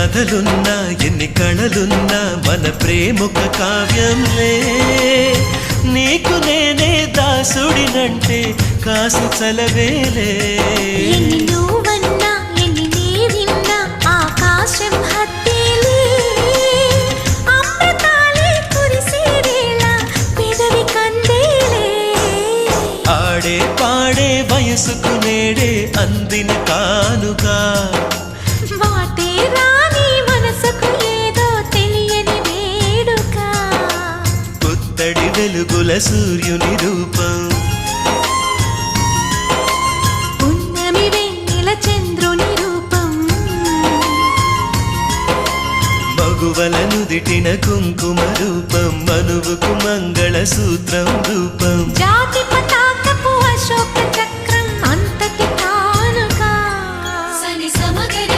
కథలున్నా ఎన్ని కళలున్నా మన ప్రేమొక కావ్యంలే నీకు నేనే దాసుడినంటే కాసు చలవేలే ఎన్ని నువ్వన్నా ఎన్ని నీవిన్నా ఆకాశం హత్తేలే అమృతాలే కురిసేవేళ పెదవి కందేలే ఆడే పాడే వయసుకు నేడే అందిన కానుగా వాటే రాని మనసుకు ఏదో తెలియని వేడుక పుత్తడి వెలుగుల సూర్యుని రూపం పున్నమి వెన్నెల చంద్రుని రూపం మగువల నుదిటిన కుంకుమ రూపం మనువుకు మంగళ సూత్రం రూపం జాతి పతాకపు అశోక చక్రం అంతటి కానుక సని సమగరి